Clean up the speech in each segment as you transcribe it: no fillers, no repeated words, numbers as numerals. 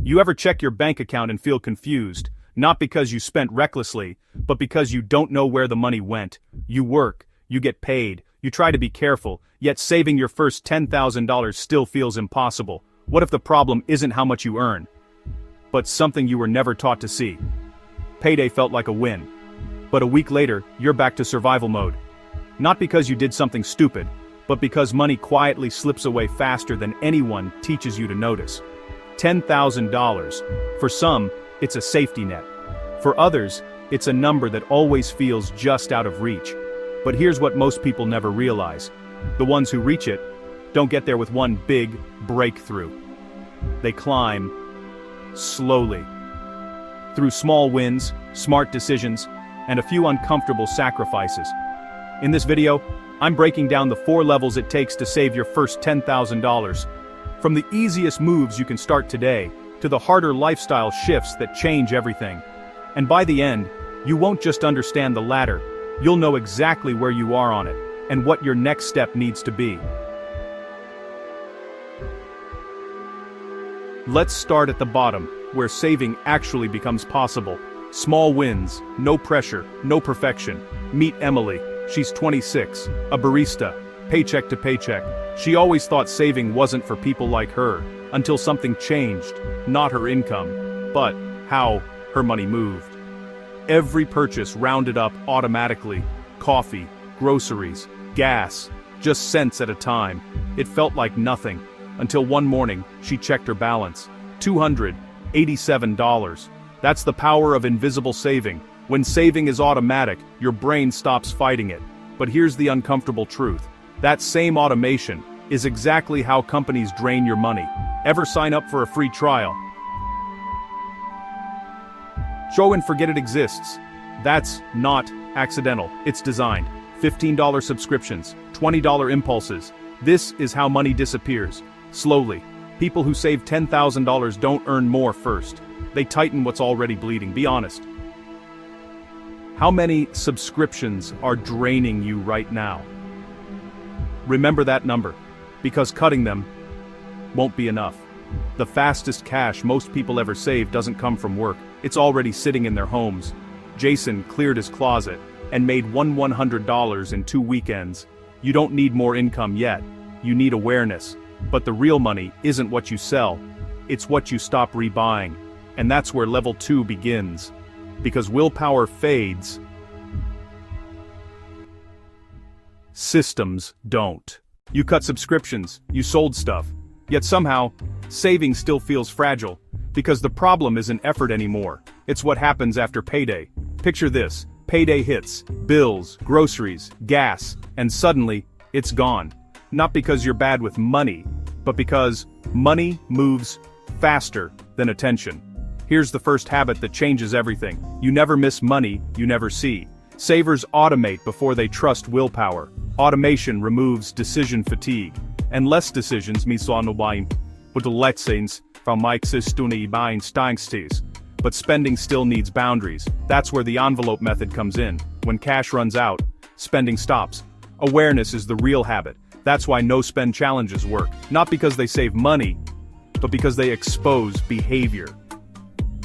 You ever check your bank account and feel confused, not because you spent recklessly, but because you don't know where the money went? You work, you get paid, you try to be careful, yet saving your first $10,000 still feels impossible. What if the problem isn't how much you earn, but something you were never taught to see? Payday felt like a win. But a week later, you're back to survival mode. Not because you did something stupid, but because money quietly slips away faster than anyone teaches you to notice. $10,000. For some, it's a safety net. For others, it's a number that always feels just out of reach. But here's what most people never realize. The ones who reach it don't get there with one big breakthrough. They climb slowly. Through small wins, smart decisions, and a few uncomfortable sacrifices. In this video, I'm breaking down the 4 levels it takes to save your first $10,000. From the easiest moves you can start today, to the harder lifestyle shifts that change everything. And by the end, you won't just understand the ladder, you'll know exactly where you are on it, and what your next step needs to be. Let's start at the bottom, where saving actually becomes possible. Small wins, no pressure, no perfection. Meet Emily. She's 26, a barista, paycheck to paycheck. She always thought saving wasn't for people like her, until something changed, not her income, but how her money moved. Every purchase rounded up automatically. Coffee, groceries, gas, just cents at a time. It felt like nothing, until one morning, she checked her balance. $287. That's the power of invisible saving. When saving is automatic, your brain stops fighting it. But here's the uncomfortable truth. That same automation is exactly how companies drain your money. Ever sign up for a free trial? Show and forget it exists. That's not accidental, it's designed. $15 subscriptions, $20 impulses. This is how money disappears. Slowly. People who save $10,000 don't earn more first. They tighten what's already bleeding, be honest. How many subscriptions are draining you right now? Remember that number, because cutting them won't be enough. The fastest cash most people ever save doesn't come from work, it's already sitting in their homes. Jason cleared his closet and made $100 in 2 weekends. You don't need more income yet, you need awareness. But the real money isn't what you sell, it's what you stop rebuying. And that's where level 2 begins. Because willpower fades, systems don't. You cut subscriptions, you sold stuff, yet somehow, saving still feels fragile. Because the problem isn't effort anymore, it's what happens after payday. Picture this, payday hits, bills, groceries, gas, and suddenly, it's gone. Not because you're bad with money, but because money moves faster than attention. Here's the first habit that changes everything. You never miss money you never see. Savers automate before they trust willpower. Automation removes decision fatigue. And less decisions means but spending still needs boundaries. That's where the envelope method comes in. When cash runs out, spending stops. Awareness is the real habit. That's why no-spend challenges work. Not because they save money, but because they expose behavior.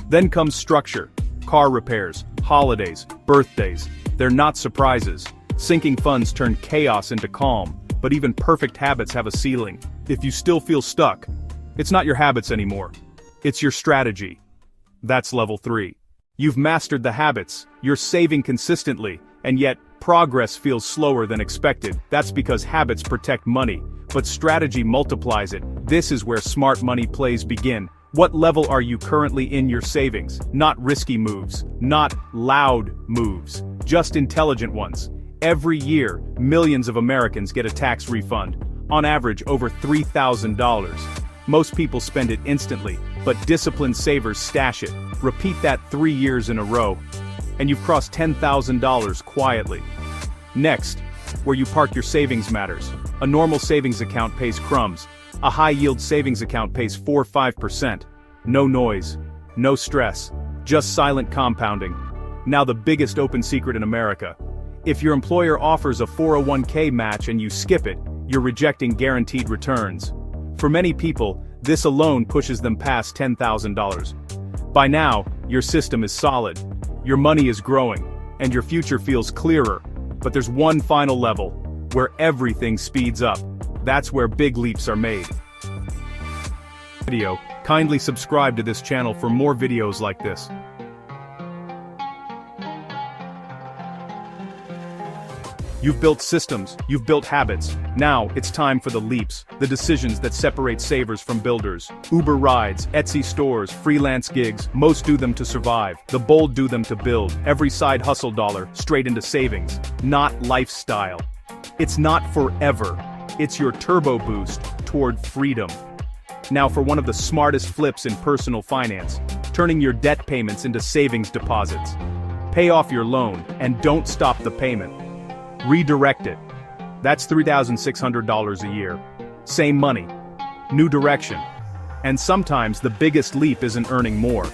Then comes structure. Car repairs, holidays, birthdays. They're not surprises. Sinking funds turn chaos into calm, but even perfect habits have a ceiling. If you still feel stuck, it's not your habits anymore. It's your strategy. That's level 3. You've mastered the habits, you're saving consistently, and yet, progress feels slower than expected. That's because habits protect money, but strategy multiplies it. This is where smart money plays begin. What level are you currently in your savings? Not risky moves, not loud moves, just intelligent ones. Every year, millions of Americans get a tax refund. On average, over $3,000. Most people spend it instantly, but disciplined savers stash it. Repeat that 3 years in a row, and you've crossed $10,000 quietly. Next, where you park your savings matters. A normal savings account pays crumbs. A high-yield savings account pays 4–5%. No noise, no stress, just silent compounding. Now the biggest open secret in America. If your employer offers a 401k match and you skip it, you're rejecting guaranteed returns. For many people, This alone pushes them past $10,000. By now, your system is solid, your money is growing, and your future feels clearer. But there's one final level, where everything speeds up. That's where big leaps are made. Kindly subscribe to this channel for more videos like this. You've built systems, you've built habits. Now, it's time for the leaps, the decisions that separate savers from builders. Uber rides, Etsy stores, freelance gigs, most do them to survive. The bold do them to build. Every side hustle dollar, straight into savings. Not lifestyle. It's not forever. It's your turbo boost toward freedom. Now for one of the smartest flips in personal finance, turning your debt payments into savings deposits. Pay off your loan, and don't stop the payment. Redirect it. That's $3,600 a year. Same money. New direction. And sometimes the biggest leap isn't earning more.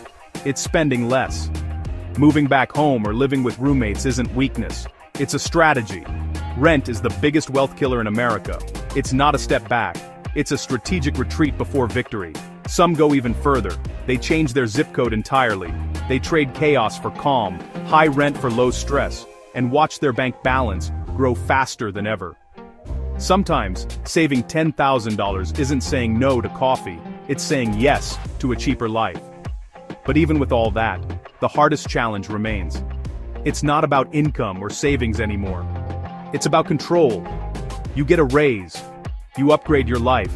It's spending less. Moving back home or living with roommates isn't weakness. It's a strategy. Rent is the biggest wealth killer in America. It's not a step back. It's a strategic retreat before victory. Some go even further. They change their zip code entirely. They trade chaos for calm, high rent for low stress, and watch their bank balance grow faster than ever. Sometimes, saving $10,000 isn't saying no to coffee, it's saying yes to a cheaper life. But even with all that, the hardest challenge remains. It's not about income or savings anymore. It's about control. You get a raise. You upgrade your life.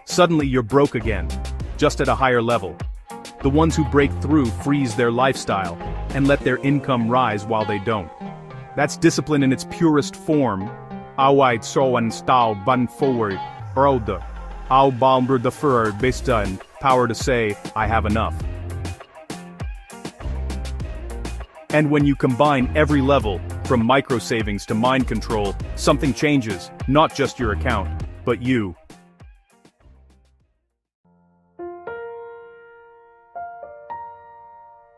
Suddenly you're broke again, just at a higher level. The ones who break through freeze their lifestyle, and let their income rise while they don't. That's discipline in its purest form. Awide so and stau bun forward, broda. Au balmer the fur based on power to say, I have enough. And when you combine every level, from micro savings to mind control, something changes, not just your account, but you.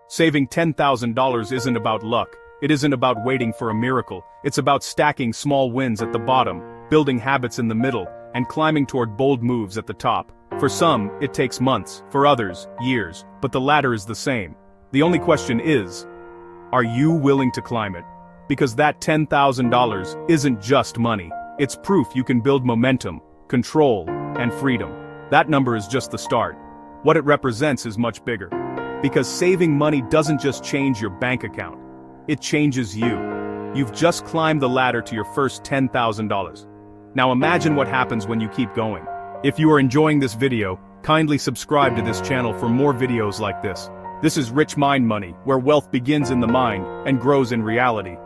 Saving $10,000 isn't about luck. It isn't about waiting for a miracle. It's about stacking small wins at the bottom, building habits in the middle, and climbing toward bold moves at the top. For some, it takes months, for others, years, but the ladder is the same. The only question is, are you willing to climb it? Because that $10,000 isn't just money. It's proof you can build momentum, control, and freedom. That number is just the start. What it represents is much bigger. Because saving money doesn't just change your bank account. It changes you. You've just climbed the ladder to your first $10,000. Now imagine what happens when you keep going. If you are enjoying this video, kindly subscribe to this channel for more videos like this. This is Rich Mind Money, where wealth begins in the mind and grows in reality.